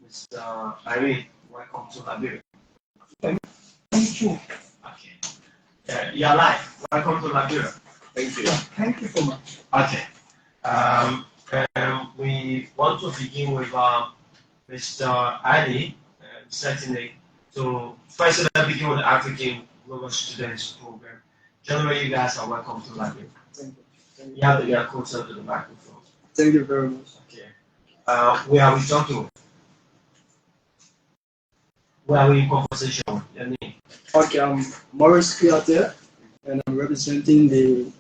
Mr. Irene, welcome to Liberia. Thank you. Okay. You're live. Welcome to Liberia. Thank you. Thank you so much. Okay. We want to begin with Mr. Ali, certainly. So first, let's begin with the African Global Students Program. Generally, you guys are welcome to Liberia. Thank you. Thank you. You have to get closer to the microphone. Thank you very much. Okay. Where are we talking? Where are we in conversation? Your name? Okay, I'm Maurice Piater, and I'm representing the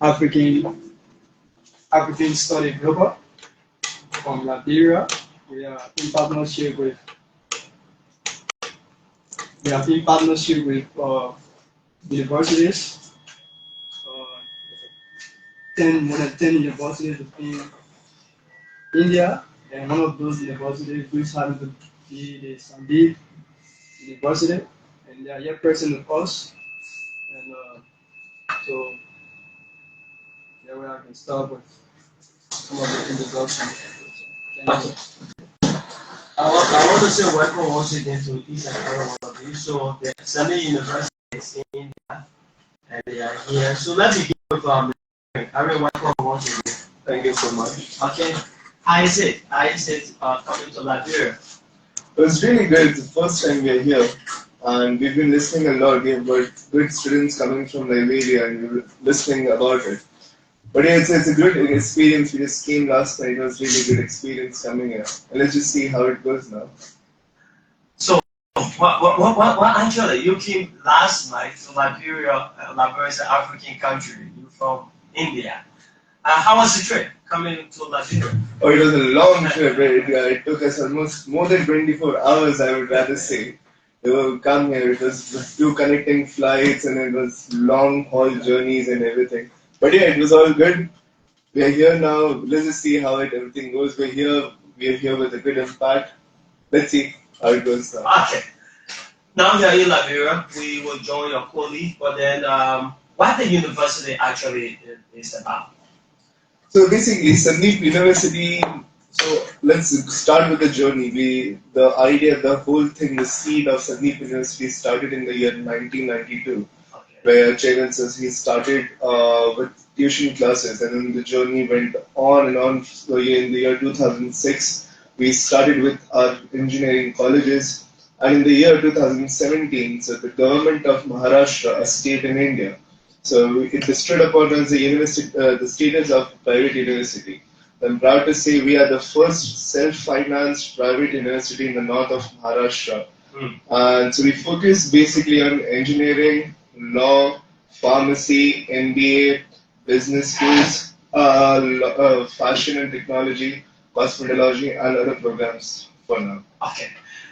African Study Global from Liberia. We are in partnership with universities. More than 10 universities in India, and one of those universities which happens to be the Sandip University, and they are here present with us. And so, yeah, we can start with some of the introduction. Thank you. I want to say welcome once again to each and every one of you. So the Sandip University is in India, and they are here. So let's begin with Aryan, welcome once again. Thank you so much. Okay. How is it? Coming to Liberia? It was really good. It's the first time we're here, and we've been listening a lot. We've got good students coming from Liberia, and we're listening about it. But yeah, it's a good experience. We just came last night. It was really good experience coming here. And let's just see how it goes now. So, what actually, you came last night to Liberia. Liberia is an African country. You're from India. How was the trip coming to Liberia? Oh, it was a long trip. It took us almost more than 24 hours, I would rather say. To come here, it was 2 connecting flights, and it was long haul journeys and everything. But yeah, it was all good. We are here now. Let's just see how everything goes. We're here with a good impact. Let's see how it goes now. Okay. Now we are in Liberia. We will join your colleague, but then what the university actually is about? So basically, Sandip University. So let's start with the journey. The idea, the whole thing, the seed of Sandip University started in the year 1992. Where Chairman says he started with tuition classes, and then the journey went on and on. So in the year 2006, we started with our engineering colleges, and in the year 2017, so the government of Maharashtra, a state in India, so it bestowed upon us the status of private university. I'm proud to say we are the first self-financed private university in the north of Maharashtra, and so we focus basically on engineering, law, pharmacy, MBA, business skills, fashion and technology, cosmetology, and other programs for now. Okay.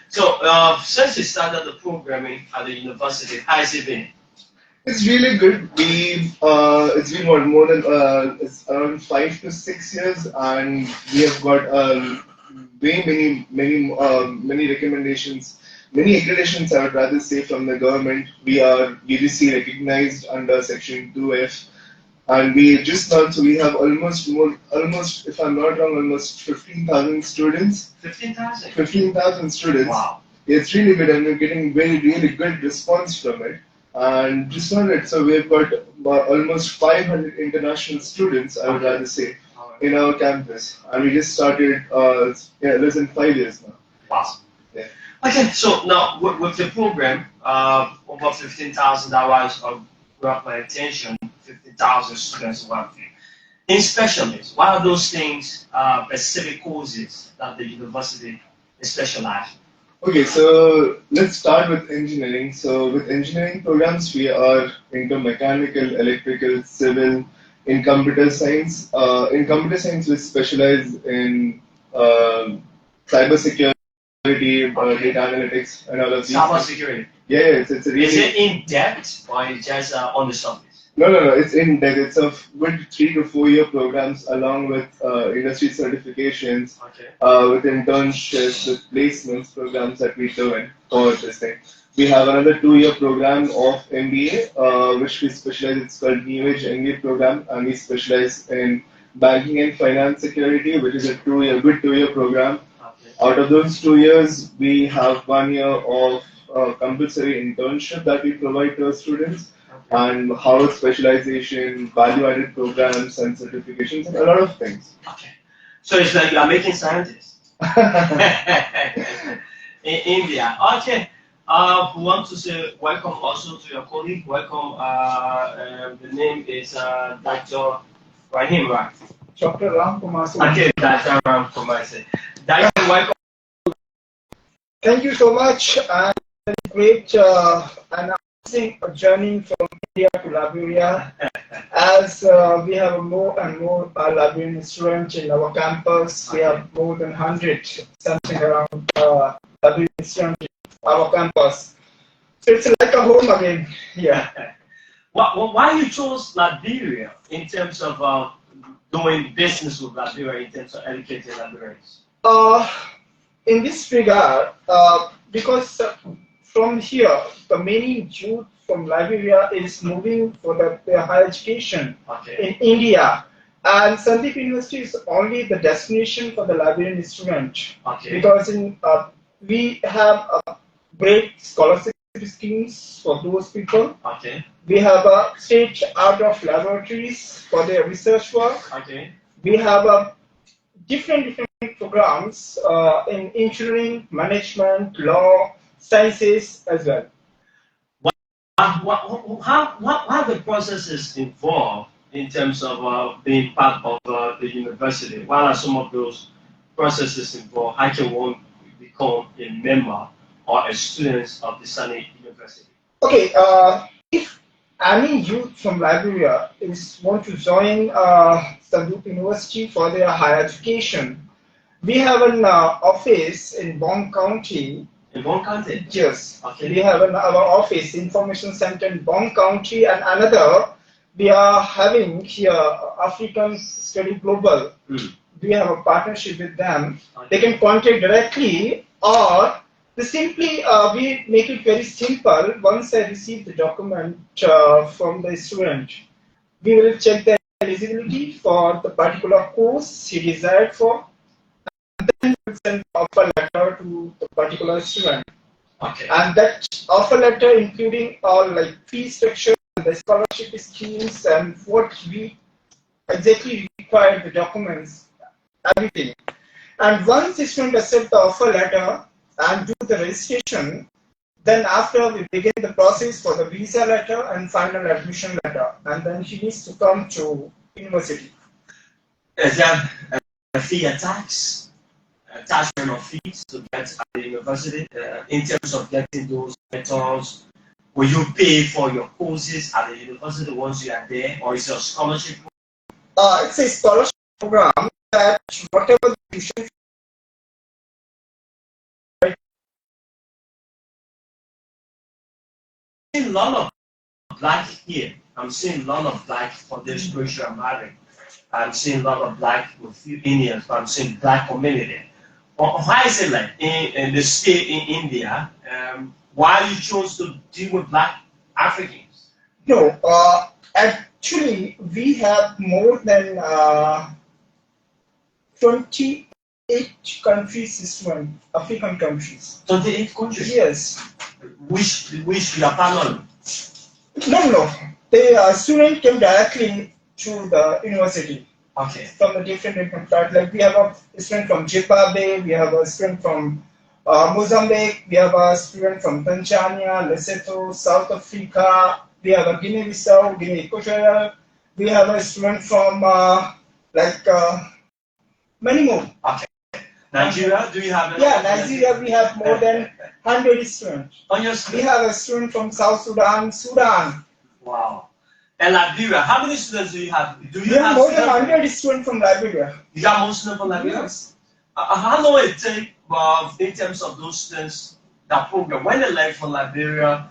So, since you started the programming at the university, how has it been? It's really good. It's been more than it's around 5 to 6 years, and we have got many recommendations. Many accreditations, I would rather say, from the government. We are UGC recognized under Section 2F, and we just launched, so we have almost, if I'm not wrong, almost 15,000 students. 15,000? 15,000 students. Wow. It's really good, and we're getting really good response from it. And just on it, so we've got almost 500 international students, I would rather say, in our campus. And we just started less than 5 years now. Wow. Yeah. Okay, so now with the program, over 15,000 hours brought my attention, 15,000 students working. In specialists, what are those things, specific courses that the university is specialized in? Okay, so let's start with engineering. So with engineering programs, we are into mechanical, electrical, civil, in computer science. In computer science, we specialize in cyber security, data analytics, and all of these. Cyber security. Yeah, it's a really. Is it in depth or is it just on the surface? No. It's in depth. It's a good 3 to 4 year programs along with industry certifications, with internships, with placements programs that we do in for this thing. We have another 2-year program of MBA, which we specialize. It's called New Age MBA program, and we specialize in banking and finance security, which is a good 2-year program. Out of those 2 years, we have 1 year of compulsory internship that we provide to our students, and Harvard specialization, value-added programs and certifications, and a lot of things. Okay. So it's like you are making scientists in India. Okay. We want to say welcome also to your colleague. Welcome. The name is Dr. Rahim, right? Dr. Ram Kumar. Okay, Dr. Ram Kumar. Dr. Welcome. Thank you so much. And great and amazing journey from India to Liberia. As we have more and more Liberian students in our campus, we have more than 100, something around Liberian students in our campus. So it's like a home again here. Why you chose Liberia in terms of doing business with Liberia, in terms of educating Liberians? In this regard, because from here, the many youth from Liberia is moving for their higher education in India. And Sandip University is only the destination for the Liberian student. Because we have great scholarship schemes for those people. We have state art of laboratories for their research work. We have different programs in engineering, management, law, sciences as well. How the process is involved in terms of being part of the university? What are some of those processes involved? How can one become a member or a student of the Sandip University? Okay, if any youth from Liberia want to join Sandip University for their higher education, we have an office in Bong County. In Bong County? Yes. Okay. We have our office, information center in Bong County, and another we are having here African Study Global. We have a partnership with them. They can contact directly, or simply we make it very simple. Once I receive the document from the student, we will check the eligibility for the particular course he desired for, and then we will send offer letter to the particular student. And that offer letter including all like fee structure, the scholarship schemes, and what we exactly require, the documents, everything. And once the student accepts the offer letter and do the registration, then after we begin the process for the visa letter and final admission letter, and then he needs to come to university. Is there a fee attachment of fees to get at the university? In terms of getting those letters, will you pay for your courses at the university once you are there, or is it a scholarship? It's a scholarship program that whatever the tuition. I'm seeing a lot of black here. I'm seeing a lot of black for this ratio I'm having. I'm seeing a lot of black with few Indians, but I'm seeing black community. Why is it like in the state in India? Why you chose to deal with black Africans? No, actually we have more than 28 countries, African countries. 28 countries? Yes. Which you are part of? No. The student came directly to the university. From the different parts. Like we have a student from Gboveh, we have a student from Mozambique, we have a student from Tanzania, Lesotho, South Africa, we have a Guinea-Bissau, Guinea Equatorial, we have a student from many more. Nigeria, do you have? Yeah, Nigeria, we have more than 100 students. We have a student from South Sudan. Wow. And Liberia, how many students do you have? We have more than 100 students from Liberia. You got most students from Liberia? Yes. How long it take in terms of those students, that program, when they left from Liberia,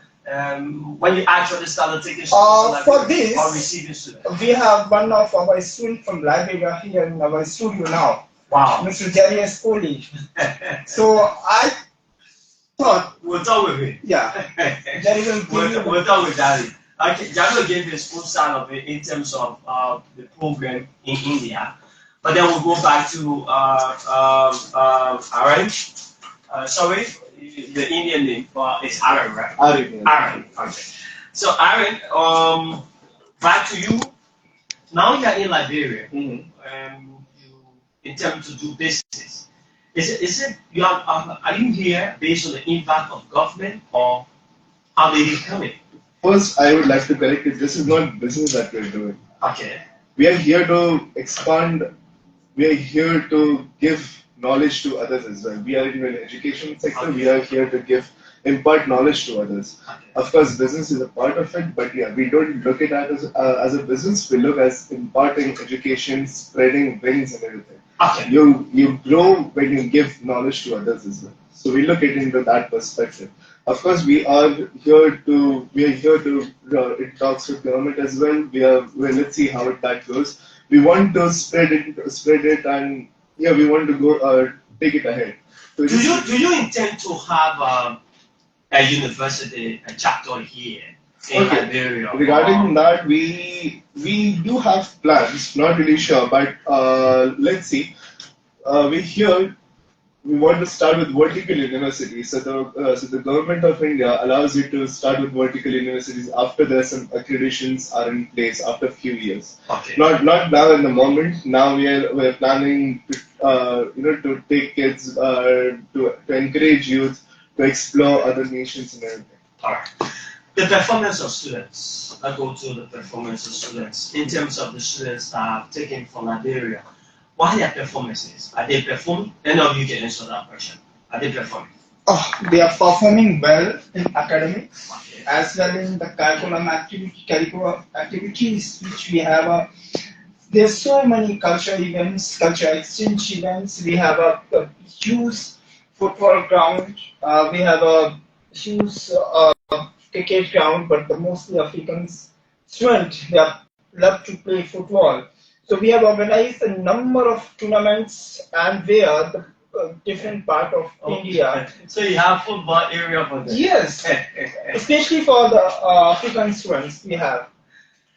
when you actually started taking students for this, or receiving students? We have one of our students from Liberia here in our studio now. Wow. Mr. Jarius Kohli. So I thought. We'll talk with him. Yeah. We'll talk with Jari. Okay, Jari gave his full side of it in terms of the program in India. But then we'll go back to Aryan. Sorry, the Indian name is Aryan, right? Aryan. Aryan. Okay. So Aryan, back to you. Now you're in Liberia. You intend to do business. Is it you are you here based on the impact of government, or how did it come in? First, I would like to correct it. This is not business that we're doing. Okay. We are here to expand. We are here to give knowledge to others as well. We are in an education sector. Okay. We are here to impart knowledge to others. Okay. Of course, business is a part of it, but yeah, we don't look at it as a business. We look as imparting education, spreading wings and everything. Okay. You grow when you give knowledge to others as well. So we look at it into that perspective. Of course, we are here to in talks with government as well. Let's see how that goes. We want to spread it, and yeah, we want to go take it ahead. So do you intend to have a university, a chapter here in Liberia? Regarding that, we do have plans. Not really sure, but let's see. We want to start with vertical universities. So the government of India allows you to start with vertical universities after there some accreditations are in place after a few years. Okay. Not now in the moment. Now we're planning to to take kids to encourage youth to explore other nations and everything. All right. The performance of students. I go to the performance of students in terms of the students that are taken from Liberia. What are their performances? Are they performing? Any of you can answer that question. Are they performing? Oh, they are performing well in academics, as well in the curriculum activities which we have. There's so many cultural events, cultural exchange events. We have a huge football ground. We have a huge cricket ground, but the mostly Africans students they love to play football. So we have organized a number of tournaments and where the different part of India. So you have football area for them? Yes, especially for the African students we have.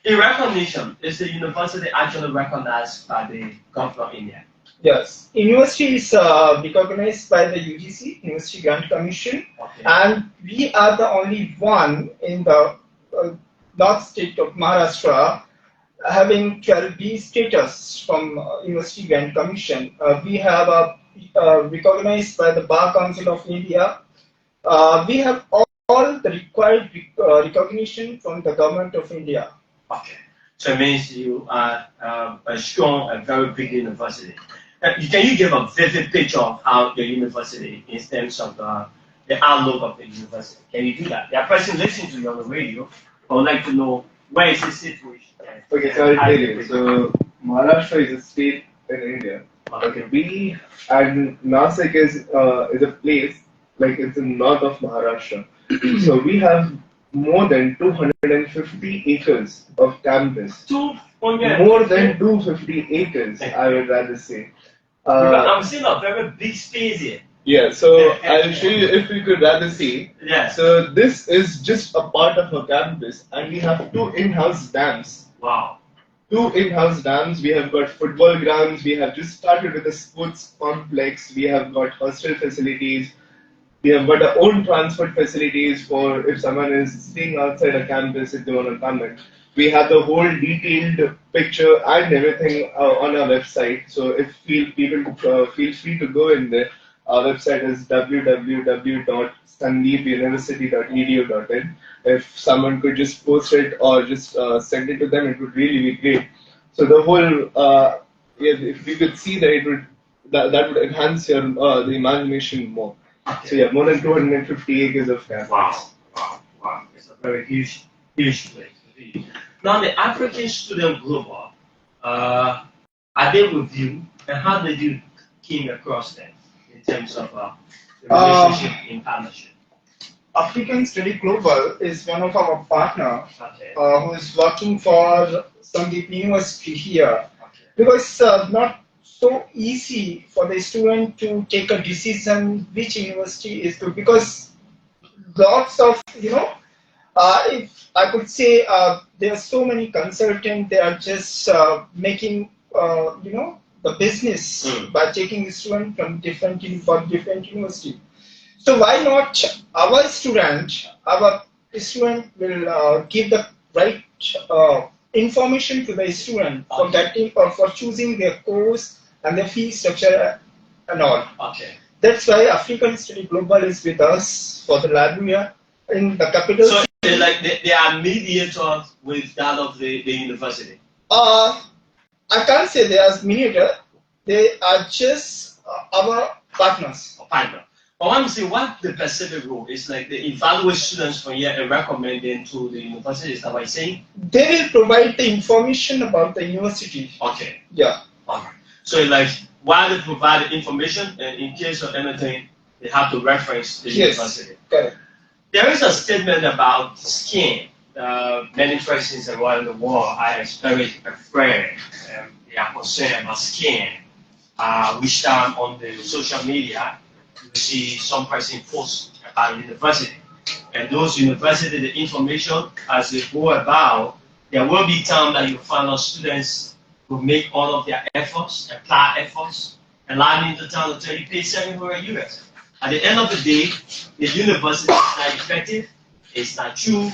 In recognition, is the university actually recognized by the government of India? Yes, university is recognized by the UGC, University Grant Commission, and we are the only one in the north state of Maharashtra having 12B status from University Grant Commission. We have recognized by the Bar Council of India. We have all the required recognition from the government of India. Okay, so it means you are a strong and very big university. Can you give a vivid picture of how your university in terms of the outlook of the university? Can you do that? There are persons listening to you on the radio. I would like to know where is the situation. Okay, so I'll tell you. So Maharashtra is a state in India. Okay, and Nasik is a place like it's in north of Maharashtra. So we have more than 250 acres of campus. More than 250 acres, I would rather say. I'm seeing a very big space here. Yeah, so I'll show you if we could rather see. Yeah. So this is just a part of our campus, and we have 2 in-house dams. Wow. 2 in-house dams. We have got football grounds. We have just started with a sports complex. We have got hostel facilities. We have got our own transport facilities for if someone is staying outside a campus if they want to come in. We have the whole detailed picture and everything on our website. So if people feel free to go in there. Our website is www.sandipuniversity.edu.in. If someone could just post it or just send it to them, it would really be great. So the whole, if you could see that, that would enhance your the imagination more. Okay. So yeah, more than 250 acres of campus. Wow! It's a very huge place. Now the African student global, are they with you, and how did you came across them? In terms of the relationship in partnership. African Study Global is one of our partners who is working for Sandip University here. Because it's not so easy for the student to take a decision which university is good. Because lots of, if I could say there are so many consultants, they are just making, the business by taking students from different university. So why not our student will give the right information to the student for getting or for choosing their course and their fee structure and all. Okay. That's why African Study Global is with us for the Liberia in the capital. So they are mediators with that of the university. I can't say they are mediator. They are just our partners. Partner. But I'm saying what the specific role is like they evaluate students from here and recommend them to the university. Is that what you're saying? They will provide the information about the university. Okay. Yeah. Okay. So like while they provide the information and in case of anything they have to reference the university. Correct. There is a statement about skin. Many persons around the world are very afraid. They are concerned about skin. Which time on the social media you see some person post about university. And those university, the information as they go about, there will be time that you find out students who make all of their efforts, apply efforts, and line into town until you pay $700 US. At the end of the day, the university is not effective, it's not true,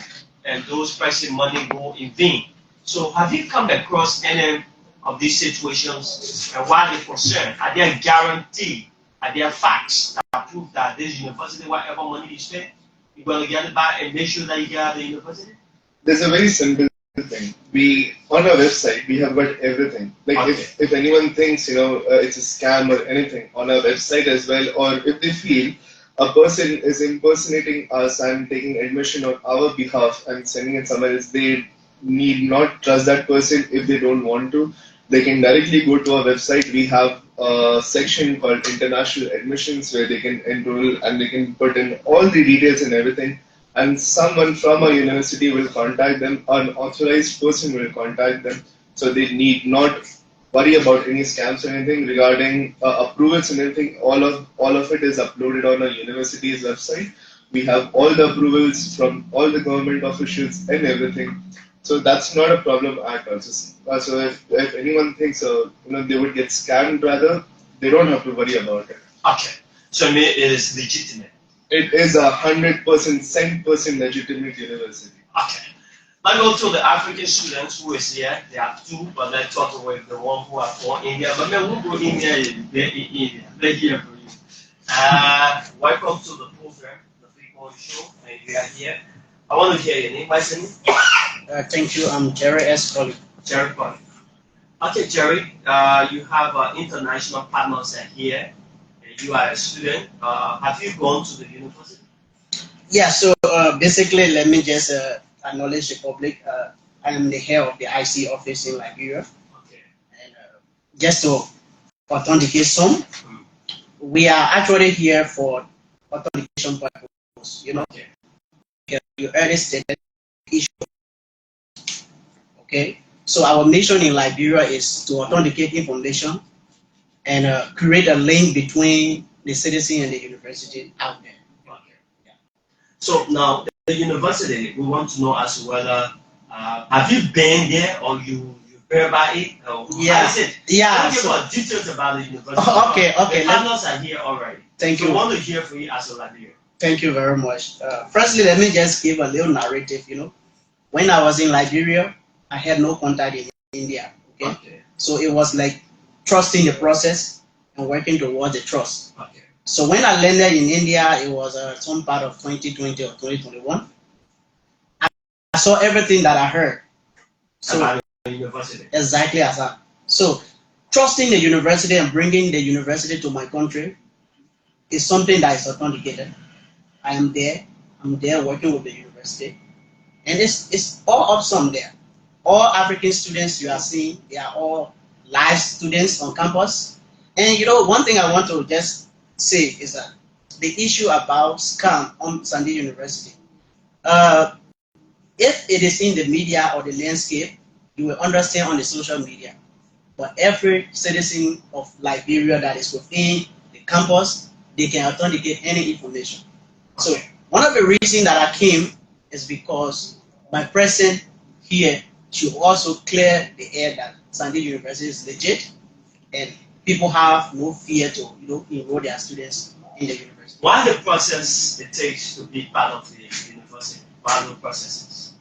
and those pricing money go in vain. So have you come across any of these situations, and why they're concerned? Are there guaranteed, are there facts that prove that this university, whatever money you spend, you're going to get it back and make sure that you get out of the university? There's a very simple thing. On our website, we have got everything. Like Okay. if anyone thinks, it's a scam or anything, on our website as well, or if they feel a person is impersonating us and taking admission on our behalf and sending it somewhere else, they need not trust that person if they don't want to. They can directly go to our website. We have a section called International Admissions where they can enroll and they can put in all the details and everything. And someone from our university will contact them, an authorized person will contact them. So they need not worry about any scams or anything regarding approvals and anything. All of it is uploaded on our university's website. We have all the approvals from all the government officials and everything. So that's not a problem at all. So if anyone thinks they would get scammed, rather they don't have to worry about it. Okay. So I mean, it is legitimate. It is 100%, 100% legitimate university. Okay. I go to the African students who is here. There are two, but let's talk with the one who are from India. But then we'll go India in India. They're here for you. Welcome to the program, the People Show, and you are here. I want to hear your name. What's your name? Thank you. I'm Jerry S. Colley. Jerry Colley. Okay, Jerry. You have international partners here. You are a student. Have you gone to the university? Yeah. So basically, let me just acknowledge the public. I am the head of the IC office in Liberia. Okay. And just to authenticate some, we are actually here for authentication purposes. Okay. You already stated the issue. Okay. So our mission in Liberia is to authenticate information and create a link between the citizen and the university out there. Okay. Yeah. So now the university, we want to know as to whether have you been there or you heard about it? Or Yeah. How is it? Yeah. Give us details about the university. Okay. The partners are here already. Thank So you. we want to hear from you as a Liberian. Thank you very much. Firstly, let me just give a little narrative. When I was in Liberia, I had no contact in India. Okay. So it was like trusting the process and working towards the trust. Okay. So when I landed in India, it was some part of 2020 or 2021. I saw everything that I heard. So About the university. exactly as that. So trusting the university and bringing the university to my country is something that is authenticated. I am there. I'm there working with the university, and it's all awesome there. All African students you are seeing, they are all live students on campus. And one thing I want to just say is that the issue about scam on Sandip University, if it is in the media or the landscape, you will understand on the social media. But every citizen of Liberia that is within the campus, they can authenticate any information. So one of the reasons that I came is because my presence here should also clear the air that Sandip University is legit. and people have no fear to enroll their students in the university. What are the process it takes to be part of the university? What are the processes?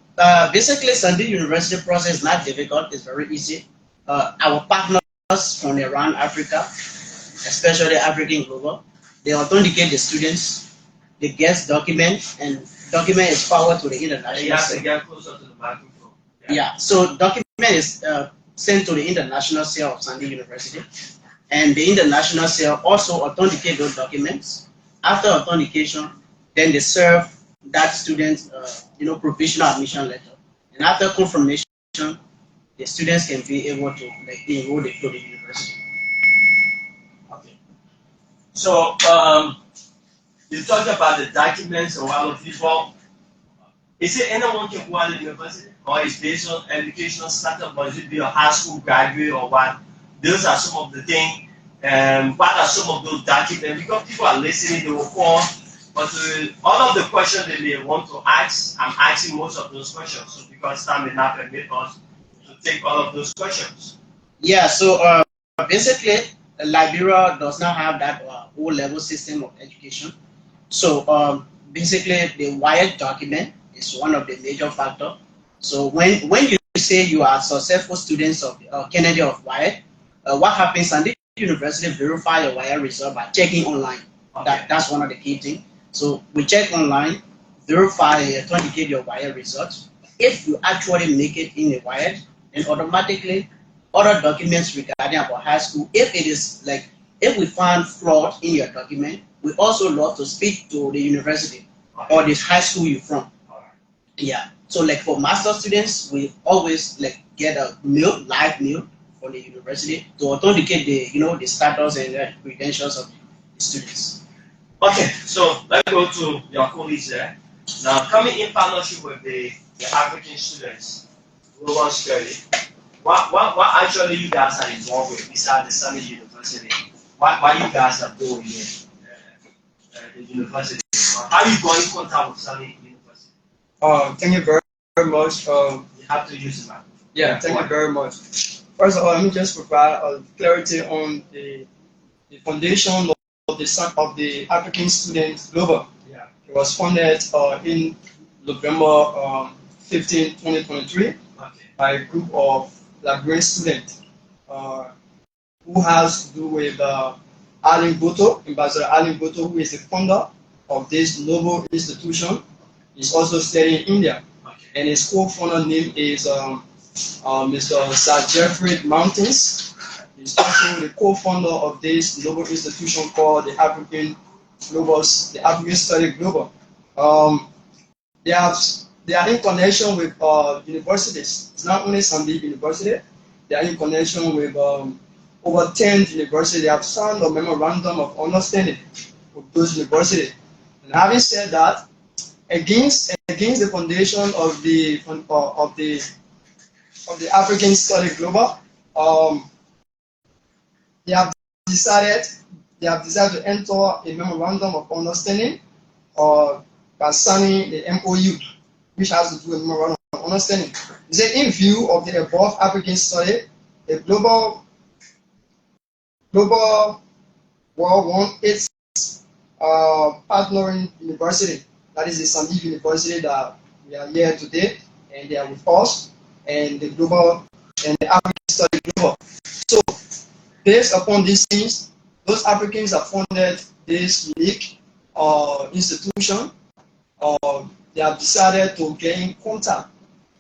Basically, Sandip University process is not difficult. It's very easy. Our partners from around Africa, especially African Global, they authenticate the students, they get document, and document is forwarded to the international. You have to get closer to the microphone. Yeah. So document is sent to the international cell of Sandip University, and the international cell also authenticate those documents. After authentication, then they serve that student, provisional admission letter, and after confirmation, the students can be able to enroll to the university. Okay. So you talked about the documents and all of these. Well, is it anyone can go to the university, or is based on educational status, or is it be a high school graduate or what? Those are some of the things. What are some of those documents? Because people are listening, they will call. But all of the questions they may want to ask, I'm asking most of those questions. So because time may not permit us to take all of those questions. Yeah. So basically, Liberia does not have that O-level system of education. So basically, the wired document is one of the major factors. So when you say you are successful students of candidate of wired, what happens? Sandip University verify your wire result by checking online. Okay. That's one of the key things. So we check online, verify, authenticate your wire results. If you actually make it in the wired, then automatically other documents regarding about high school, if it is if we find fraud in your document, we also love to speak to the university or the high school you're from. Yeah. So for master students, we always get a live mail from the university to authenticate the status and the credentials of the students. Okay, so let's go to your colleagues there. Now, coming in partnership with the African students, global study, what actually you guys are involved with besides the Sandip University? What you guys are doing here the university? How are you going in contact with Sandip University? Thank you very much. You have to use the microphone. Yeah, thank you very much. First of all, let me just provide clarity on the foundation of the African Students Global. Yeah. It was founded in November 15, 2023 by a group of Liberian students who has to do with Aryan Jha, Ambassador Aryan Jha, who is the founder of this noble institution. He's also studying in India. And his co-founder name is Mr. Sir Jeffrey Mountains. He's also the co-founder of this global institution called the African Study Global. They are in connection with universities. It's not only Sandip University. They are in connection with over 10 universities. They have signed a memorandum of understanding with those universities. And having said that, against the foundation of the African Study Global, they have decided to enter a memorandum of understanding by signing the MOU, which has to do with memorandum of understanding. They say, in view of the above African study, the global world wants its partnering university. That is the Sandip University that we are here today, and they are with us, and the African Study Global. So, based upon these things, those Africans have funded this unique institution. They have decided to get in contact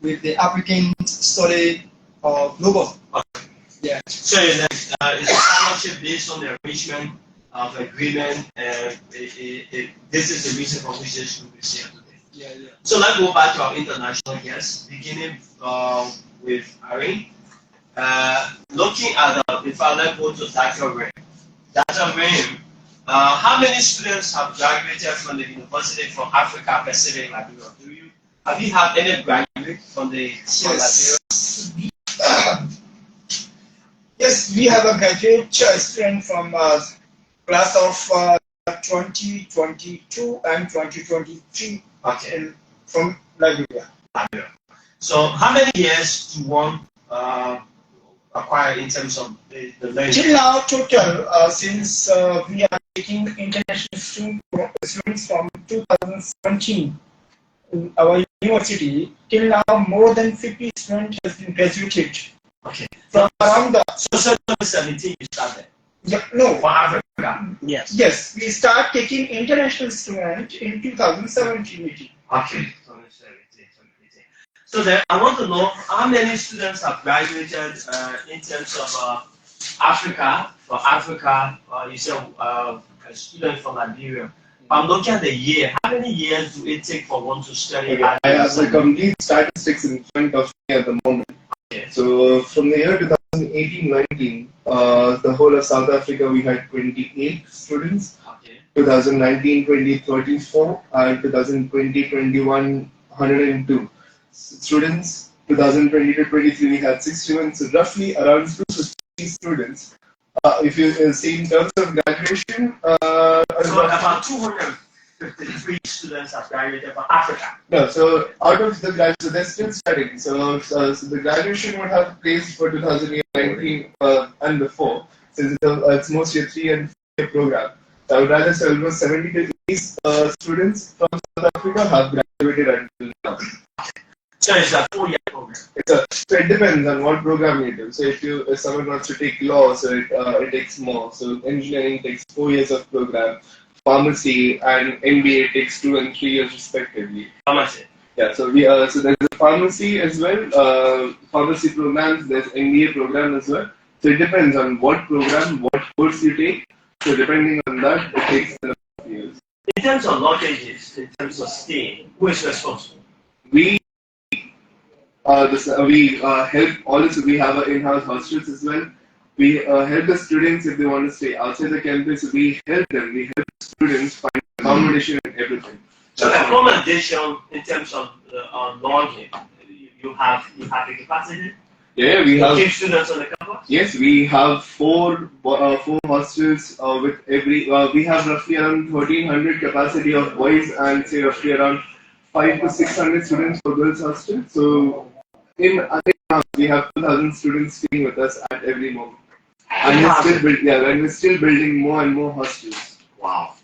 with the African Study Global. Okay. Yeah. So it's a partnership based on the arrangement of agreement. This is the reason for which this group is here today. Yeah. So let's go back to our international guests, beginning with Aryan. Looking at if I let go to Dr. Ray. Dr. Ray, how many students have graduated from the university from Africa, Pacific, Liberia? Have you had any graduate from the Yes. Yes, we have a graduate student from class of 2022 and 2023 from Liberia. So how many years to one acquire in terms of the learning? Till now, total, since we are taking international students from 2017 in our university, till now more than 50 students has been graduated. Okay. From around the... So 2017 you started? Yeah, no. For Africa? Yes. Yes, we start taking international students in 2017. Okay. So then I want to know how many students have graduated in terms of Africa. For Africa, you said a student from Liberia. I'm looking at the year. How many years do it take for one to study? Okay, I have the complete statistics in front of me at the moment. Okay. So from the year 2018-19, the whole of South Africa, we had 28 students. Okay. 2019-20, 34, and 2020-21, 102 students. 2020-23, we had 61, so roughly around 250 students. If you see in terms of graduation, so about 253 students have graduated from Africa. No, so out of the graduation, so they're still studying. So the graduation would have placed for 2019 and before, since it's mostly a 3 and 4 year program. So I would rather say almost 70 to 80 students from South Africa have graduated until now. So it's a 4-year program. So it depends on what program you do. So if someone wants to take law, so it takes more. So engineering takes 4 years of program. Pharmacy and MBA takes 2 and 3 years respectively. Pharmacy. Yeah, so so there's a pharmacy as well. Pharmacy programs. There's MBA program as well. So it depends on what program, what course you take. So depending on that, it takes a lot of years. In terms of lodgages, in terms of stay, who is responsible? We help all this. We have our in-house hostels as well. We help the students if they want to stay outside the campus. We help them. We help the students find accommodation and everything. So accommodation in terms of lodging, you have the capacity. Yeah, we have. Keep students on the campus. Yes, we have four hostels with every. We have roughly around 1,300 capacity of boys and say roughly around 500 to 600 students for girls hostel. So in we have 2,000 students staying with us at every moment. And we're still building more and more hostels. Wow.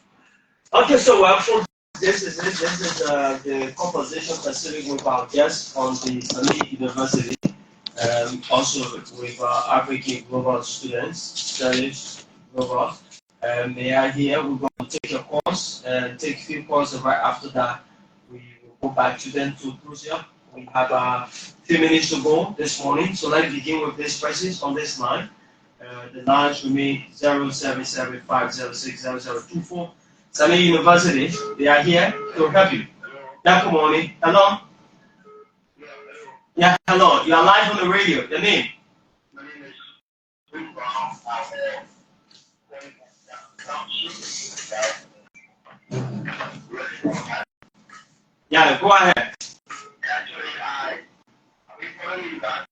Okay, so folks, this is the composition specific with our guests on the Sandip University. Also with African global students, studies global. They are here. We're going to take a course and take a few courses. Right after that, we will go back to them to Prussia. We have a few minutes to go this morning, so let's begin with this persons on this line. The lines remain 0775060024. Sandip University, they are here to help you. Yeah, good morning. Hello. Yeah, hello. You are live on the radio. Your name? My name is Township. Yeah, go ahead. Actually, I've been telling you that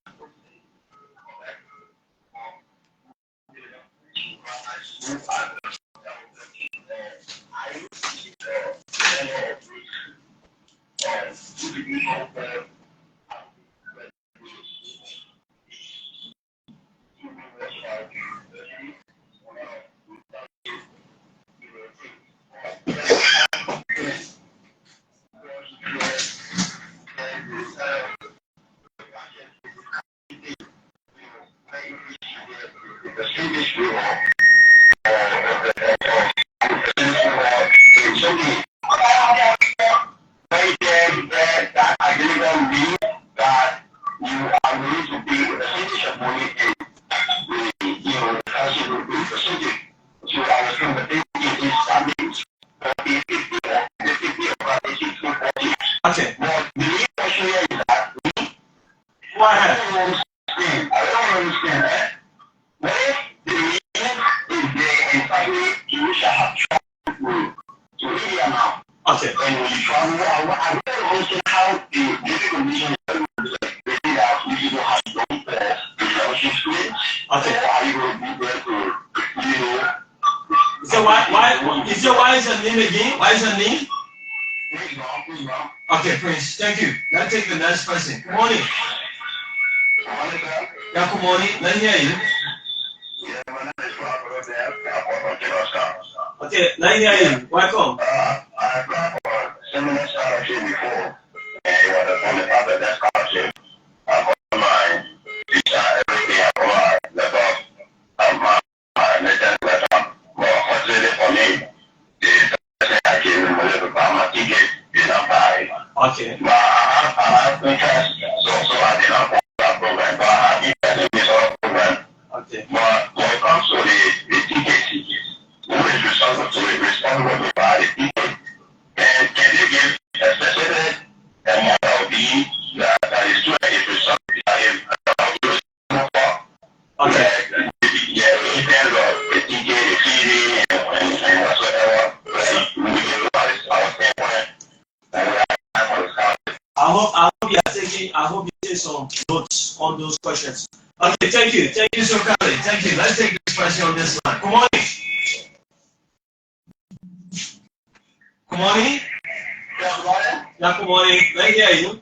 Okay, Prince, thank you. Let's take the next person. Good morning. Yeah, good morning. Let me hear you. Yeah, my name is Robert there. Okay, let me hear you. Welcome. I applied for similar scholarship before. And it was on the top of that scholarship. I put my everything I provide. Because my mission letter more considered for me. I came in with my ticket in a buy. Okay. But I have interest, so I did not follow that program. But I have interest in this other program. Okay. But when it comes to the ticket, who is responsible to buy the ticket? And can they give a specific amount of the that is student is responsible for? Okay. Yeah, it depends on the ticket, the feeding, and whatsoever. We give our standpoint. I hope you are taking. I hope you take some notes on those questions. Okay, thank you so kindly. Thank you. Let's take this question on this line. Good morning. Good morning. Good morning. Yeah, good morning. Let me hear you.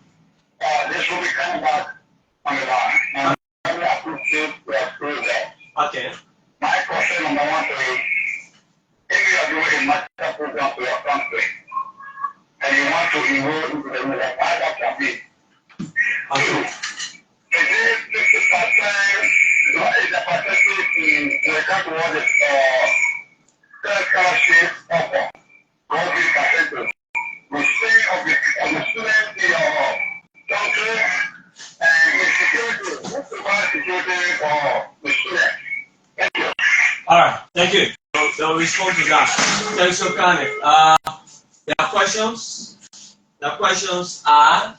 This will be coming back on the line. And I have to prove that. Okay. My question number one is, if you are doing a master program for your country, and you want to enroll into the military campaign, Okay. is the first time, what is the percentage when it comes to what the third scholarship offer? What is the percentage? The state of the students in your country and the security, who provides security for the students? Thank you. All right. Thank you. They'll respond to that. Thanks so kindly. There are questions. The questions are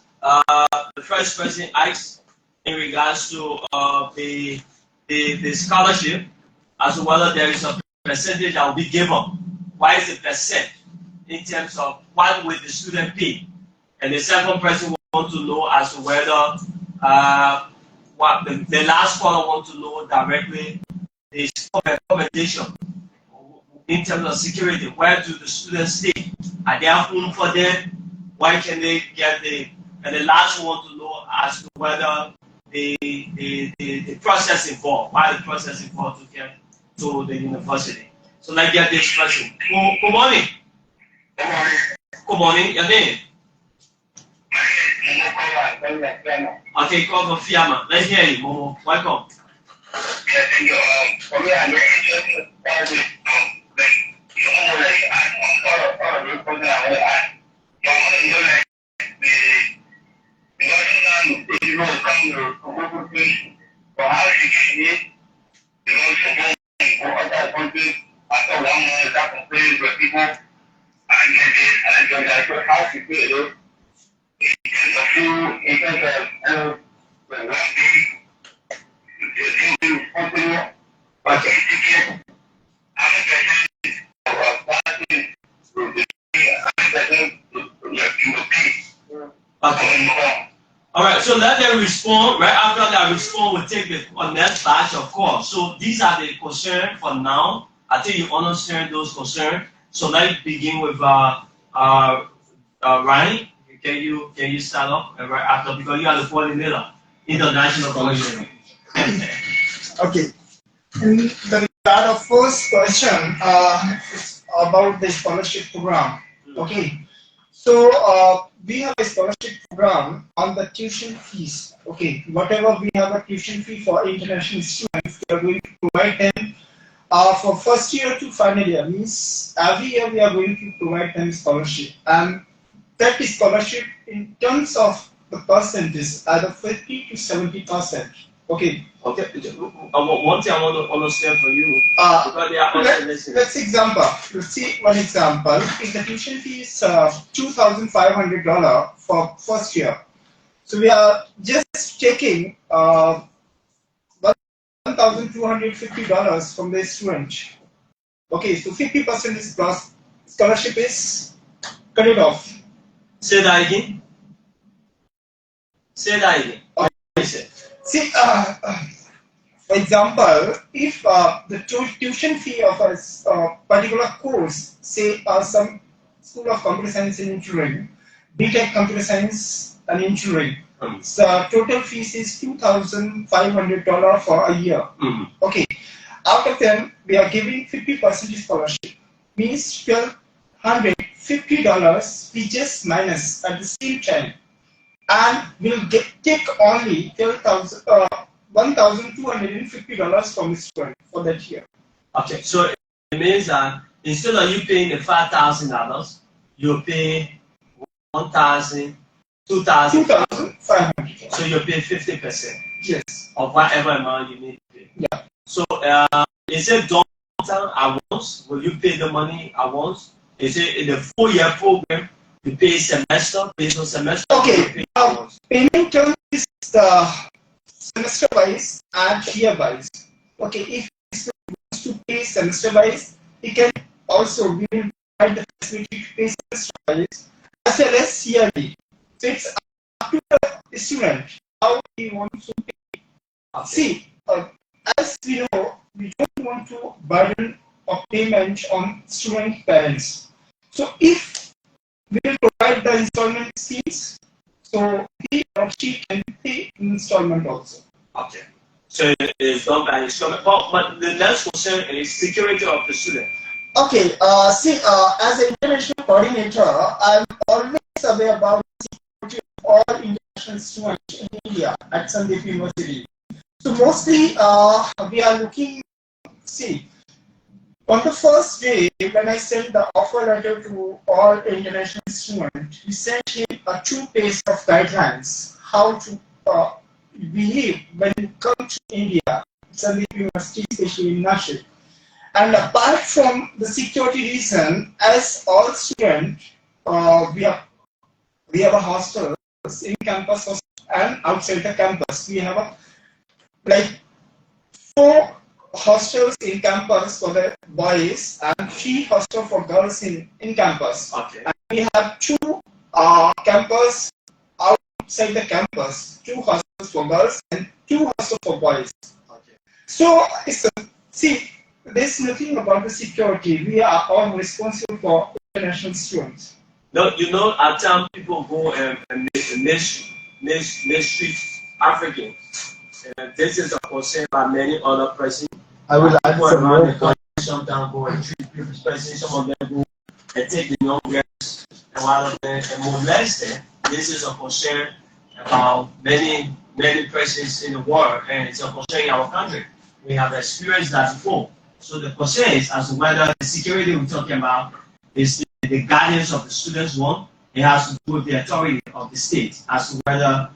the first person asks in regards to the scholarship, as to whether there is a percentage that will be given. Why is the percent in terms of what will the student pay? And the second person want to know as to whether what the last caller want to know directly is accommodation in terms of security. Where do the students stay? Are there home for them? Why can they get and the last one to know as to whether the process involved, why the process involved to get to the university. So let's get this person. Good morning. Good morning. Good morning. Your name? Okay, call from Fiamma. Let's hear you, Momo. Welcome. Yes, thank you. For me, I'm very interested in Okay. All right, so let them respond. Right after that respond, we'll take the next batch, of course. So these are the concerns for now. I think you understand those concerns. So let's begin with Ryan. Can you start off right after, because you are the coordinator, international coordinator. Okay. In the regard of first question, it's about the scholarship program. Okay. So we have a scholarship program on the tuition fees. Okay. Whatever we have a tuition fee for international students, we are going to provide them for first year to final year. Means every year we are going to provide them scholarship, and that is scholarship in terms of the percentage, either 50 to 70%. Okay. Okay. One thing I want to understand for you, because they are also listening. Let's see one example. If the tuition fee is $2,500 for first year, so we are just taking $1,250 from the student. Okay, so 50% is plus scholarship is cut it off. Say that again. Say that again. Okay. See, for example, if the tuition fee of a particular course, say some School of Computer Science and Engineering, BTech Computer Science an injury. So total fees is $2,500 for a year. Okay. Out of them, we are giving 50% scholarship. Means $1,250 we just minus at the same time. And we'll take only $1,250 from the student for that year. Okay, so it means that instead of you paying the $5,000, you pay $2,500. So you pay 50%. Yes. Of whatever amount you need to pay. Yeah. So is it done at once? Will you pay the money at once? Is it in the 4-year program? You pay semester based on semester? Okay. Payment term is semester wise and year wise. Okay. If he wants to pay semester wise, he can also we will provide the facility to pay semester wise as well as yearly. So it's up to the student how he wants to pay. Okay. See, as we know, we don't want to burden a payment on student parents. So if we will provide the installment schemes, so he or she can pay installment also. Okay. So it's done by installment. But the next concern is security of the student. Okay. See, as an international coordinator, I'm always aware about the security of all international students in India at Sandip University. So mostly we are looking, see, on the first day when I sent the offer letter to all international students, we sent him a 2-page of guidelines how to behave when you come to India, Sandip University, especially in Township. And apart from the security reason, as all students, we have a hostel in campus and outside the campus. We have like 4 hostels in campus for the boys and 3 hostels for girls in campus. Okay. And we have 2 campus outside the campus, 2 hostels for girls and 2 hostels for boys. Okay. So see, there's nothing about the security. We are all responsible for international students. No, you know, at times people go and mistreat Africans. This is a concern by many other persons. I will add some more. Sometimes go and treat people, especially some of them go and take the young girls and one of them and molest them. This is a concern about many persons in the world, and it's a concern in our country. We have experienced that before. So the concern is as to whether the security we're talking about is the guardians of the students one. It has to do with the authority of the state as to whether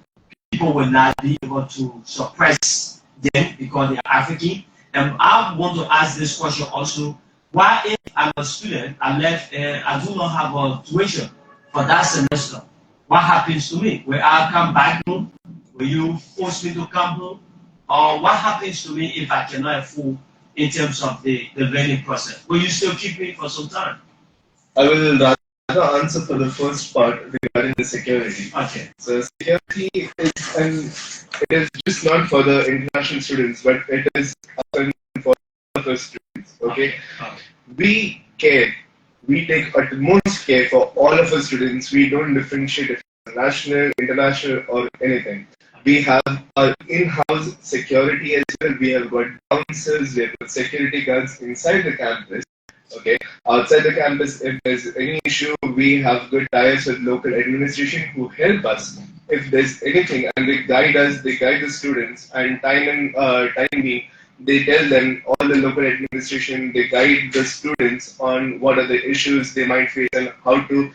people will not be able to suppress them because they are African. And I want to ask this question also: why, if I'm a student, I left, I do not have a tuition for that semester? What happens to me? Will I come back home? Will you force me to come home? Or what happens to me if I cannot afford in terms of the learning process? Will you still keep me for some time? I will rather answer for the first part regarding the security. Okay. So security is just not for the international students, but it is for the students. Okay. We care. We take utmost care for all of our students. We don't differentiate if it's national, international, or anything. We have our in-house security as well. We have got bouncers, we have got security guards inside the campus. Okay. Outside the campus, if there's any issue, we have good ties with local administration who help us if there's anything, and they guide us, they guide the students, and time being, they tell them, all the local administration, they guide the students on what are the issues they might face and how to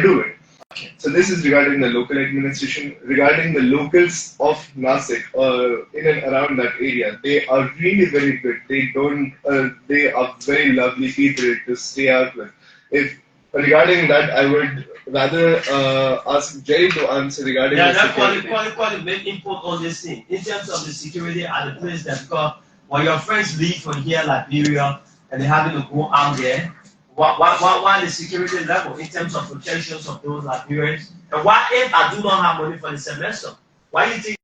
do it. So this is regarding the local administration. Regarding the locals of Nasik, in and around that area, they are really very good. They are very lovely people to stay out with. If regarding that, I would rather ask Jerry to answer regarding the security. Quite main input on this thing. In terms of the security at the place that because when your friends leave from here, Liberia, and they're having to go out there, why the security level in terms of protections of those Liberians? And why if I do not have money for the semester? Why do you think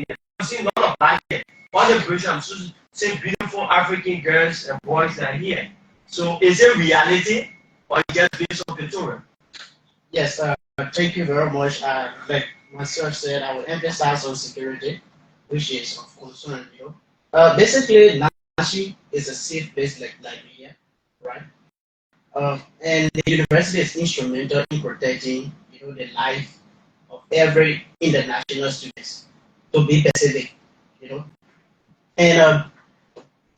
I'm seeing a lot of black here? All the British, I'm seeing beautiful African girls and boys that are here. So is it reality or just based on pictorial? Yes, thank you very much. Like myself said, I will emphasize on security, which is of concern. Basically, Nashi is a safe place like Liberia, right? And the university is instrumental in protecting, the life of every international students. To be specific, And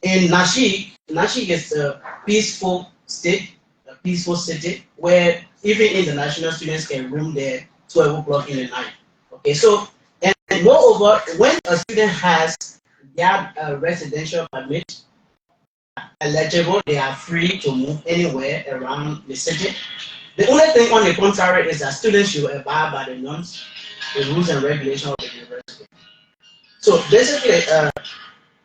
in Nashik is a peaceful state, a peaceful city where even international students can roam there 12 o'clock in the night. Okay, so and moreover, when a student has their residential permit eligible, they are free to move anywhere around the city. The only thing on the contrary is that students should abide by the norms, the rules and regulations of the university. So basically,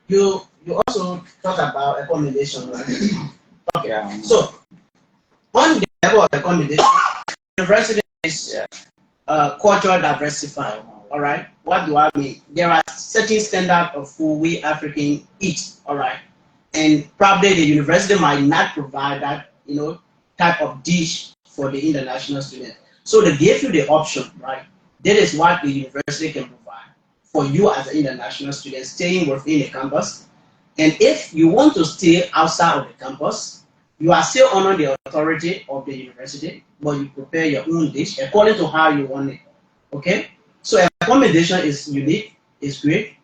you also talk about accommodation, right? Okay. Yeah. So on the level of accommodation, university is cultural diversified. All right. What do I mean? There are certain standards of food we African eat. All right. And probably the university might not provide that, type of dish for the international student. So they give you the option, right? That is what the university can provide for you as an international student staying within the campus. And if you want to stay outside of the campus, you are still under the authority of the university, but you prepare your own dish according to how you want it. Okay? So accommodation is unique, it's great.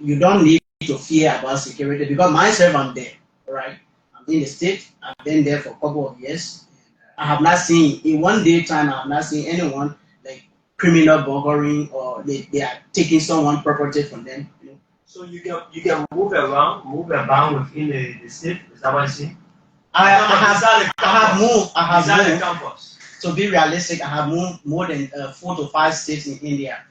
You don't need to fear about security because myself, I'm there, right? I'm in the state, I've been there for a couple of years. I have not seen, in one day time, I have not seen anyone like criminal burglary or they are taking someone's property from them. So you can move about within the state. Is that what you see? I have moved. Campus. To be realistic, I have moved more than 4 to 5 states in India.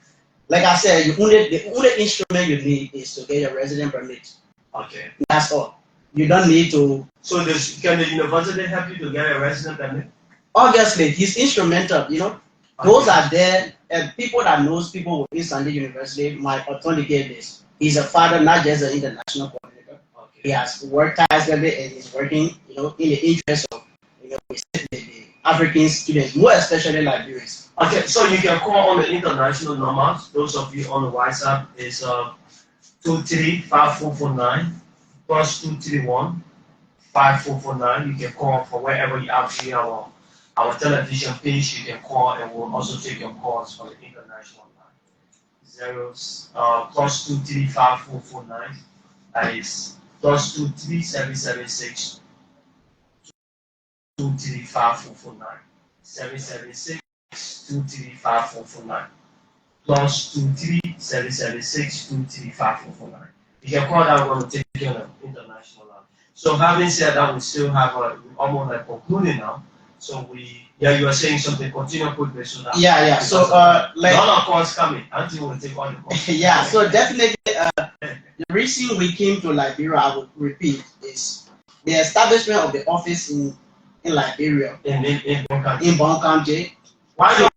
Like I said, the only instrument you need is to get your resident permit. Okay. That's all. You don't need to. So can the university help you to get a resident permit? Obviously, he's instrumental. Okay. Those are there, and people that knows people within Sandip University might authenticate this. He's a father, not just an international coordinator. Okay. He has worked tirelessly and he's working, in the interest of, the African students, more especially Liberians. Okay, so you can call on the international numbers. Those of you on the WhatsApp is 235449 plus 231 5449. You can call for wherever you are via our television page. You can call and we'll also take your calls for the international line. Plus 235449. That is plus 23776 235 776 235 plus 23776 235 You can call that one to take you on an international line. So having said that, we still have almost like concluding now. So you are saying something. Continue quickly so that So like none of calls coming until we take all the calls. Yeah. So definitely, the reason we came to Liberia, I would repeat, is the establishment of the office in Liberia, in Bong County. Why you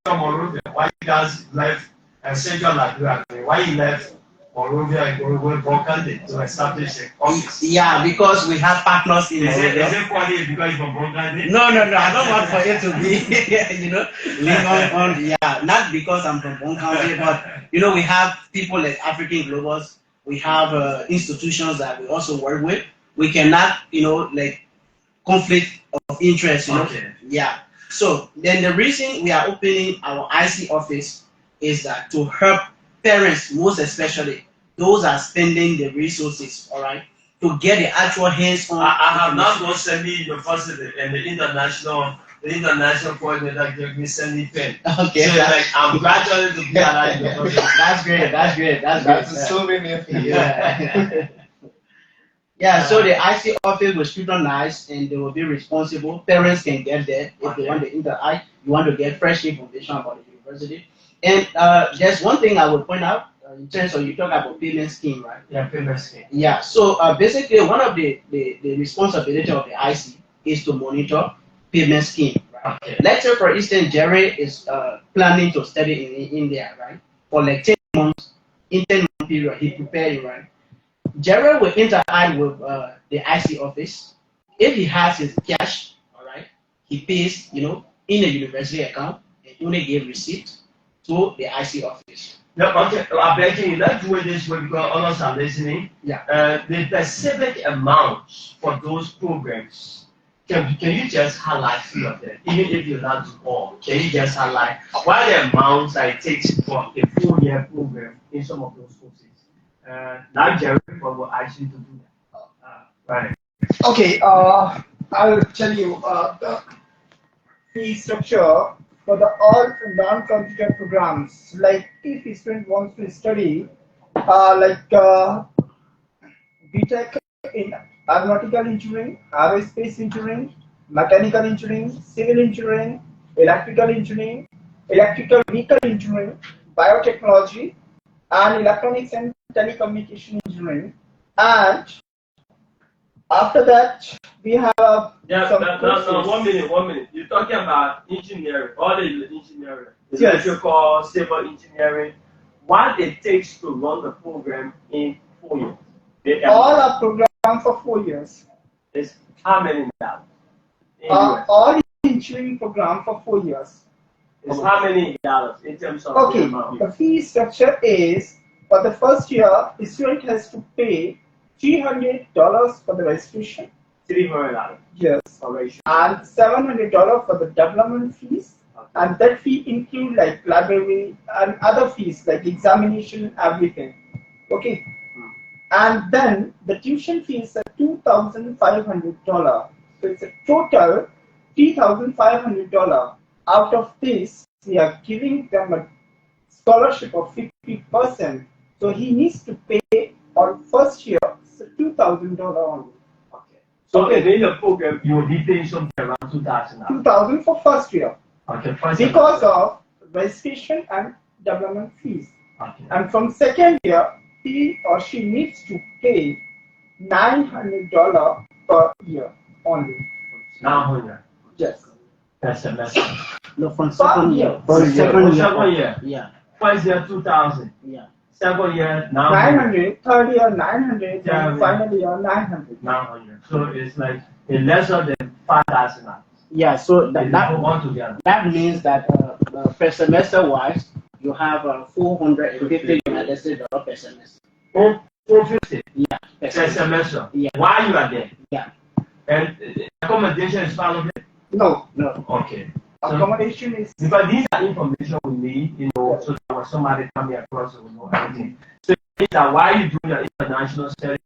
Monrovia? Why you guys left Central Liberia? Why you left Monrovia and go Bong County to establish the office? Yeah, because we have partners in Monrovia. Is it funny because you're from Bong County? No. I don't want for it to be, live on. Yeah, not because I'm from Bong County, but we have people like African Globals. We have institutions that we also work with. We cannot, like conflict of interest. Okay. Yeah. So then the reason we are opening our IC office is that to help parents, most especially those are spending the resources, all right, to get the actual hands-on. I have not gone Sandip University and the international coordinator gave me Sandip pen. Okay. So like I'm graduated to be at university. That's great. That's so many of you. Yeah. Yeah, so the IC office will scrutinize and they will be responsible. Parents can get there if they want to interact. You want to get fresh information about the university. And there's one thing I would point out in terms of you talk about payment scheme, right? Yeah, payment scheme. Yeah, so basically one of the responsibility of the IC is to monitor payment scheme. Right? Okay. Let's say, for instance, Jerry is planning to study in India, right? For like 10 months, in 10-month period, he prepared, right? Jerry will interact with the IC office. If he has his cash, all right, he pays, in a university account and only give receipt to the IC office. Yeah, okay. I beg you, let's do it this way because others are listening. Yeah. The specific amounts for those programs, can you just highlight few of them, even if you're not to all? Can you just highlight what are the amounts that it takes for a full year program in some of those courses? Like Jerry will actually to do that. Right. Okay, I'll tell you the fee structure for the all non-computer programs. Like if a student wants to study BTech in aeronautical engineering, aerospace engineering, mechanical engineering, civil engineering, electrical engineering, electrical vehicle engineering, biotechnology, and electronics and telecommunication engineering. And after that, we have some no, 1 minute, 1 minute. You're talking about engineering, all the engineering, Yes. electrical, civil engineering. What it takes to run the program in 4 years? All are programmed for 4 years. Is how many dollars? All engineering program for 4 years. Is how many dollars in terms of Okay, the amount? the fee structure is for the first year, the student has to pay $300 for the registration. $300. Yes. Operation. And $700 for the development fees. Okay. And that fee include like library and other fees like examination, everything. Okay. And then the tuition fee is $2,500. So it's a total $3,500. Out of this, we are giving them a scholarship of 50%. So he needs to pay on first year $2,000 only. Okay. So in the program, you will be paying something around 2,000. $2,000 for first year. Okay. Because of registration and development fees. Okay. And from second year, he or she needs to pay $900 per year only. 900. Yes. Per semester. No, from second year. For Second second year. Yeah. First year 2,000. Yeah. Second year 900, third year 900, Yeah, and final year 900. 900. So it's like a lesser than 5,000. Yeah. So They that all together. means that per semester wise, you have $450 United States per semester. 450. Yeah. Per semester. Yeah. While you are there. Yeah. And accommodation is part of it. No, Okay. So, accommodation is because these are information we need, so that when somebody coming across, we know everything. So it's that while you do your international study,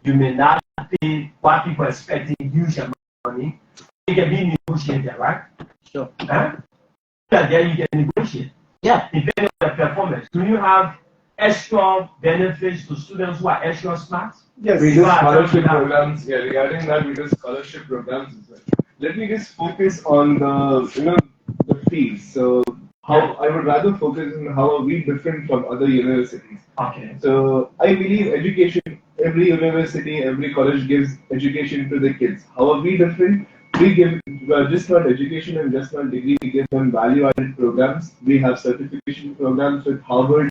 you may not pay what people expecting huge amount of money. It can be negotiated, right? Sure. Huh? There you can negotiate. Yeah. Depending on the performance. Do you have extra benefits to students who are extra smart? yes. We do scholarship programs. Yeah, regarding that, we do scholarship programs as well. Let me just focus on the fees. So how I would rather focus on how are we different from other universities. Okay. So I believe education. Every university, every college gives education to the kids. How are we different? We give just not education and just not degree. We give them value-added programs. We have certification programs with Harvard.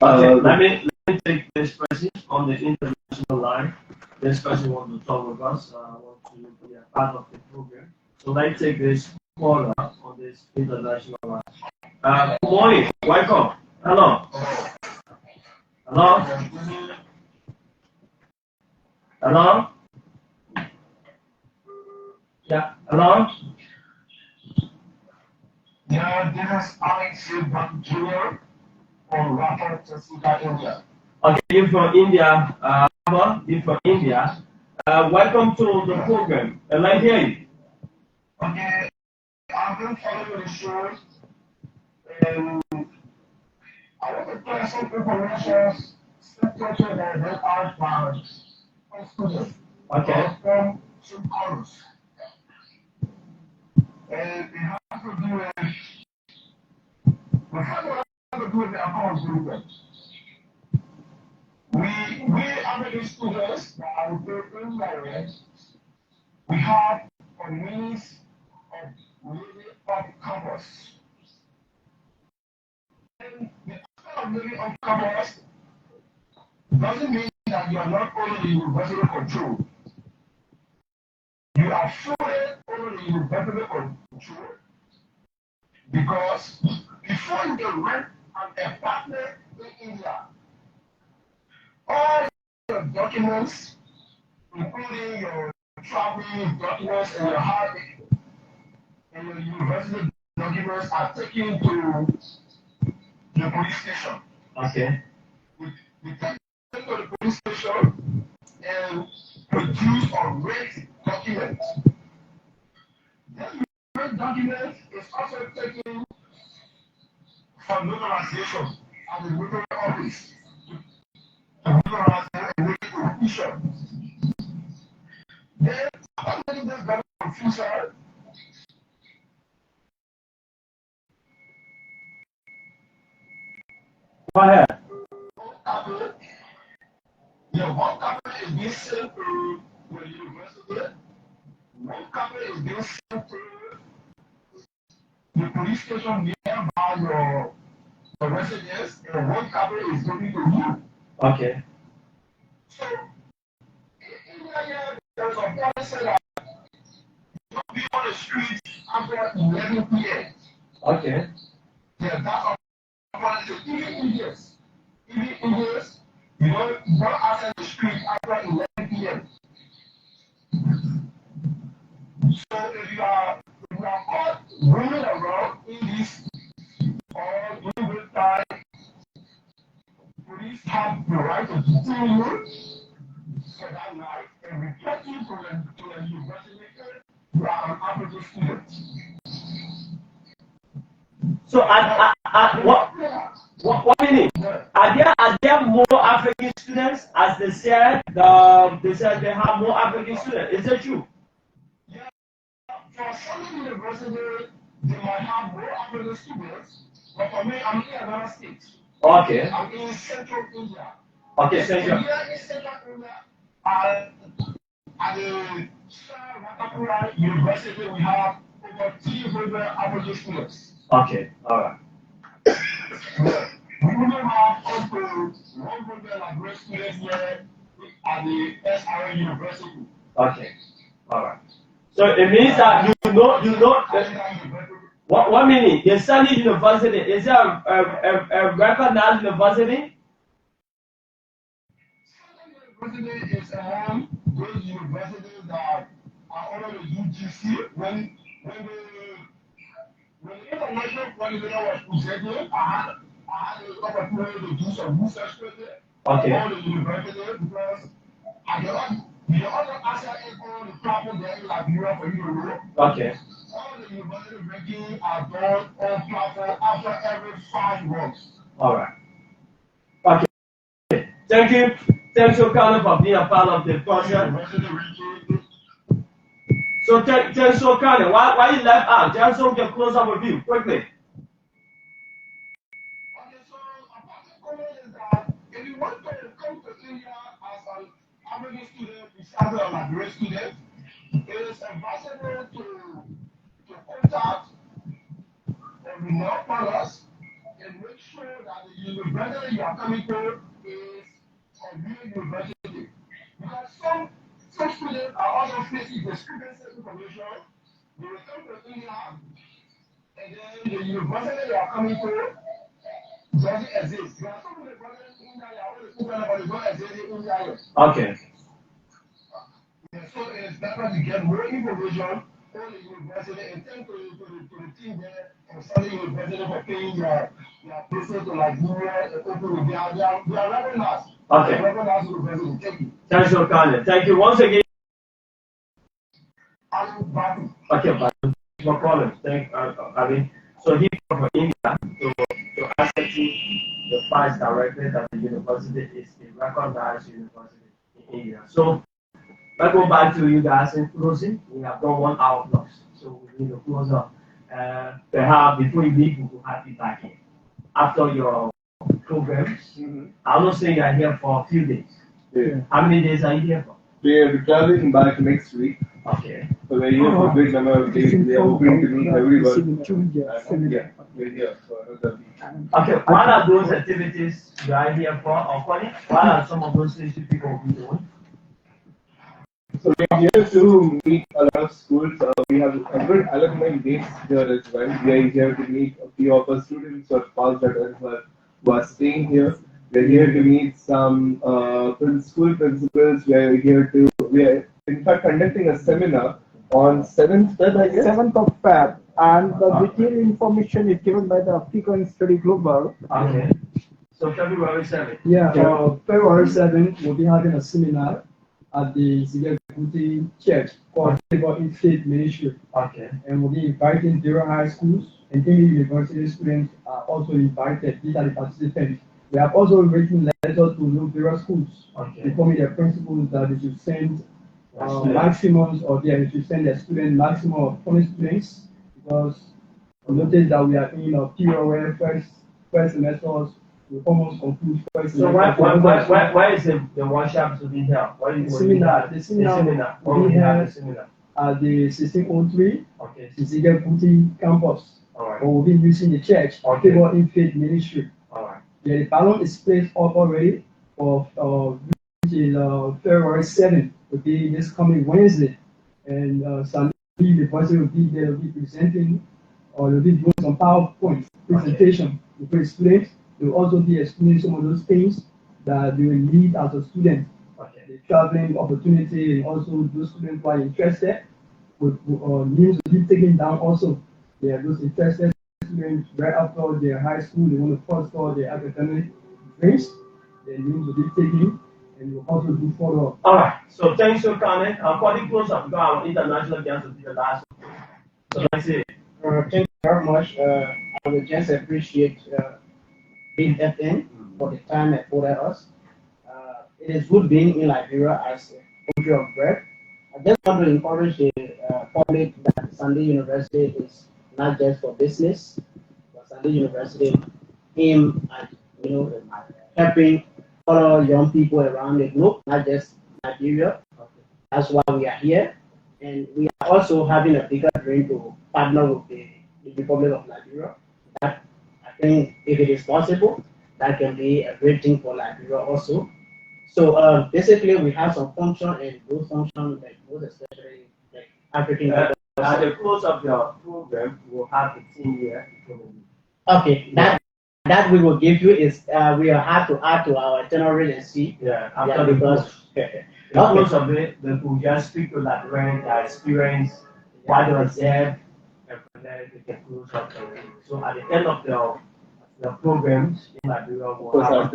Okay, let me take this person on the international line. This person wants to talk with us, want to be a part of the program. So let's take this caller on this international line. Good morning, welcome. Hello. Hello. Hello. Yeah. Hello. Yeah, this is Alex Jr. from Rocket Jessica, India. Okay, you're from India. You're from India. Welcome to the program. I hear you. Okay, I've been following the show, and I want to get some information specifically that they are by students Okay. from some colors. And it has to do with the fact to do with the accounts movement. We have these students that are in Liberian. We have a means of living on campus. And the aspect of living on campus doesn't mean that you are not only the university control. You are fully under the university control because before you can rent and a partner in India. All your documents, including your traveling documents and your hard and your university documents, are taken to the police station. Okay. We take them to the police station and produce or rate documents. That rate document is also taken for notarization at the notary office. Then, after this government official, Go ahead. the one copy is being sent to the university, one copy is being sent to the police station nearby your residence, and one copy is going to you. Okay. So, in India, there's a policy that you don't be on the street after 11 p.m. Okay. Yeah, that's a policy. Even Indians, you don't access the street after 11 p.m. So if you are caught roaming around in this or during this time, police have the right to detain you for that night and report you to the university. You are an African student. So, what meaning? Are there more African students, as they said? They said they have more African students. Is that true? Yeah. For some university, they might have more African students, but for me, I'm in another state. Okay. I'm in Central India. Okay, Central. Here in Central India, at the Ratapura University, we have over 300 African students. Okay, all right. We only have up to 100 Liberian students here at the Aryan University. Okay, all right. So it means that you know. What meaning? The Sandip University, is it a recognized university? Sandip University is among those universities that are under the UGC. When the international coordinator was presenting, I had the opportunity to do some research with it. Okay. All the universities, because the other asset is all the platform there in Liberia for you to know. Okay. All the university rankings are done on platform after every 5 months. All right. Okay. Thank you. Thanks so kind for being a part of the project. So thanks so kind. Why you left out? Just so we can close up with you quickly. Okay, so a particular is that if you want to come to India as an American student, besides a Liberian student, it is advisable to contact the renowned partners and make sure that the university you are coming to is a real university. Because some students are also facing discrepancy information. They will come to India and then the university you are coming to doesn't exist. There are some universities in India that are only but they don't exist in India. Okay. So it is better to get more information on the university and thank to the team there from Sandip University for paying their places to Liberia and open. They are recognized. Okay. They are recognized university. Thank you. Thanks so kind. Thank you once again. Okay, but no problem. So he from India to access the facts directly that the university is a recognized university in India. So let's go back to you guys in closing. We have done 1 hour plus, so we need to close up. Perhaps before you leave, we will have you back here after your programs. I'm not saying you're here for a few days. Yeah. How many days are you here for? We are traveling back next week. Okay. So we're here for a big number of days. We are hoping to meet everyone. Yeah, we're here for another week. Okay, what are those activities you are here for, or what are some of those things you people will be doing? So we're here to meet a lot of schools. We have a good alumni base here as well. We are here to meet a few of our students who have passed out and who are staying here. We're here to meet some school principals. We are in fact conducting a seminar on 7th Feb, I guess. 7th of Feb, and the detailed information is given by the African Study Global. Okay. So February 7th. Yeah, February 7th, we'll be having a seminar at the Ezekiel Guti Church called Labor in Faith Ministry. Okay. And we'll be inviting Liberian high schools and any university students are also invited. These are the participants. We have also written letters to Liberian schools, informing their principals that they should send maximums, or they should send their students maximum of 20 students, because we noticed that we are in a period where first semesters will almost conclude first So semester. why is the workshop to be held? The seminar will be held at the 1603 Ezekiel Guti campus. Alright. Or we'll be using the church, Labor in Faith Ministry. Alright. Yeah, the ballot is placed up already for which is February 7th, will be this coming Wednesday. And Sandip, the person will be there, will be presenting, or will be doing some PowerPoint presentation with the students. They will also be explaining some of those things that they will need as a student. The traveling opportunity, and also those students who are interested, with names will be taken down also. They are those interested students right after their high school, they want to pursue their academic dreams, their names will be taken, and we'll also do follow-up. Alright, so thanks for coming. Calling close up, because our international guest will be the last one. So that's it. Thank you very much. I would just appreciate Big FM for the time afforded us. It is good being in Liberia as a country of bread. I just want to encourage the public that Sandip University is not just for business, but Sandip University aim at helping all young people around the globe, not just Nigeria. That's why we are here, and we are also having a bigger dream to partner with the Republic of Liberia. That I think, if it is possible, that can be a great thing for Liberia also. So basically, we have some function, and those functions, like most especially like African. At the close of your program, we'll have a 10-year economy. Okay, that we will give you is we will have to add to our general residency. Yeah, after because the close of it, then we'll just speak to Liberian, their experience, what they observe, and from there we can close up. So at the end of the programs in Liberia, we'll have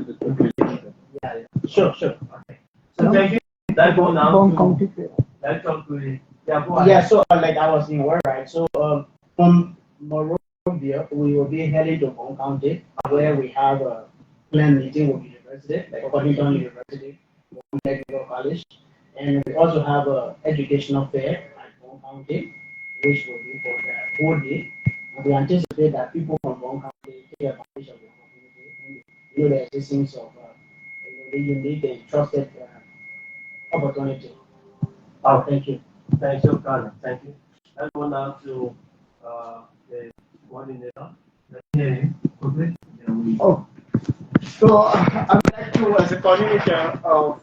Sure. Okay. So thank you. Let's go now. Let's talk to the. Yeah, so like I was in work, right? So from Monrovia, we will be heading to Bong County, where we have a planned meeting with the university, like Washington University, Bong Technical College, and we also have an educational fair at Bong County, which will be for the whole day. And we anticipate that people from Bong County take advantage of the opportunity and the existence of the unique and trusted opportunity. Oh, thank you. Thank you, Carla. Thank you. Let's go now to the coordinator. Let's hear you quickly. Oh, so I would like to, as a coordinator of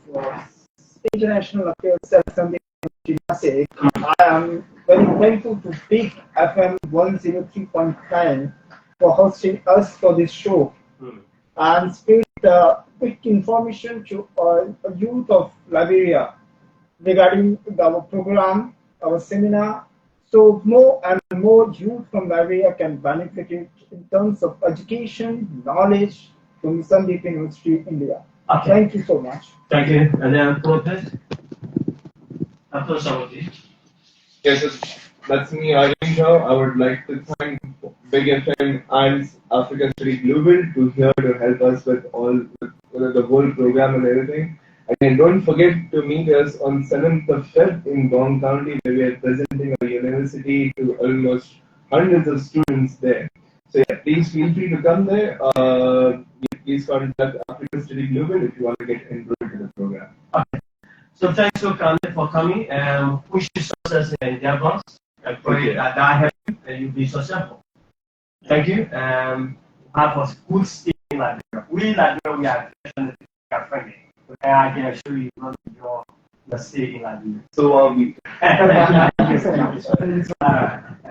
International Affairs at Sandip University, I am very thankful to Big FM 103.9 for hosting us for this show and spread quick information to youth of Liberia regarding our program, our seminar, so more and more youth from Liberia can benefit it in terms of education, knowledge from Sandip University, India. Okay. Thank you so much. Thank you. And then protest. After Saudi. Yes, that's me, Aryan Jha. I would like to thank Big FM and African Study Global to here to help us with the whole program and everything. And don't forget to meet us on 7th of Feb in Bong County, where we are presenting our university to almost hundreds of students there. So yeah, please feel free to come there. Please contact African Study Global if you want to get enrolled in the program. Okay. So thanks for coming and wish you success in endeavors. I pray that helps you and you'll be successful. Thank you. Have a good stay in Liberia. We in Liberia, we are friendly. And I can assure you, Let's stay in Liberia. So are we. Thank you so much. All right.